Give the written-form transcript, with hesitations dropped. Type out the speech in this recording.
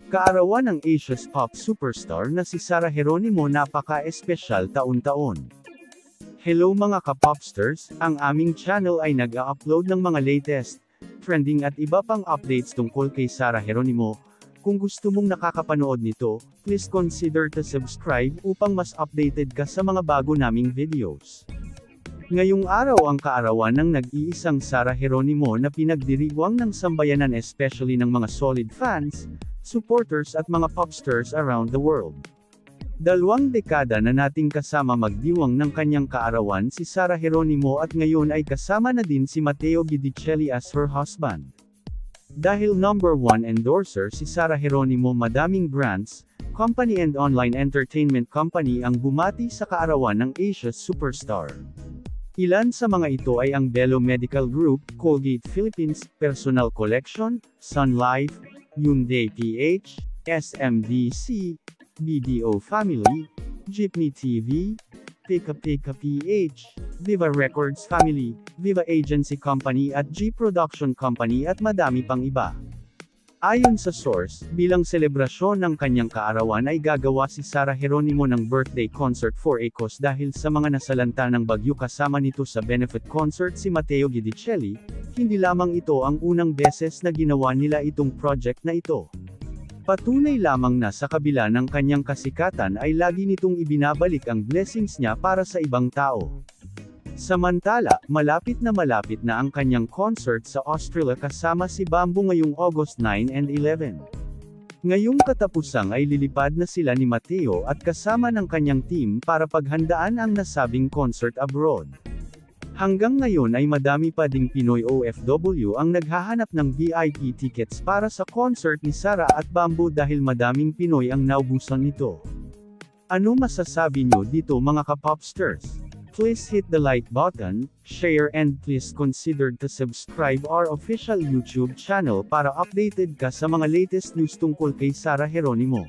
Kaarawan ng Asia's pop superstar na si Sarah Geronimo napaka-espesyal taon-taon. Hello mga ka-popsters, ang aming channel ay nag-a-upload ng mga latest, trending at iba pang updates tungkol kay Sarah Geronimo. Kung gusto mong nakakapanood nito, please consider to subscribe upang mas updated ka sa mga bago naming videos. Ngayong araw ang kaarawan ng nag-iisang Sarah Geronimo na pinagdiriwang ng sambayanan especially ng mga solid fans, supporters at mga popstars around the world. 2 dekada na nating kasama magdiwang ng kanyang kaarawan si Sarah Geronimo at ngayon ay kasama na din si Matteo Guidicelli as her husband. Dahil number 1 endorser si Sarah Geronimo, madaming brands, company and online entertainment company ang bumati sa kaarawan ng Asia's superstar. Ilan sa mga ito ay ang Bello Medical Group, Colgate Philippines, Personal Collection, Sun Life, Hyundai PH, SMDC, BDO Family, Jeepney TV, Pika Pika PH, Viva Records Family, Viva Agency Company at G Production Company at madami pang iba. Ayon sa source, bilang selebrasyon ng kanyang kaarawan ay gagawa si Sarah Geronimo ng birthday concert for ACOS dahil sa mga nasalanta ng bagyo. Kasama nito sa benefit concert si Matteo Guidicelli. Hindi lamang ito ang unang beses na ginawa nila itong project na ito. Patunay lamang na sa kabila ng kanyang kasikatan ay lagi nitong ibinabalik ang blessings niya para sa ibang tao. Samantala, malapit na ang kanyang concert sa Australia kasama si Bamboo ngayong August 9 and 11. Ngayong katapusang ay lilipad na sila ni Matteo at kasama ng kanyang team para paghandaan ang nasabing concert abroad. Hanggang ngayon ay madami pa ding Pinoy OFW ang naghahanap ng VIP tickets para sa concert ni Sarah at Bamboo dahil madaming Pinoy ang naubusan nito. Ano masasabi nyo dito mga ka-popsters? Please hit the like button, share and please consider to subscribe our official YouTube channel para updated ka sa mga latest news tungkol kay Sarah Geronimo.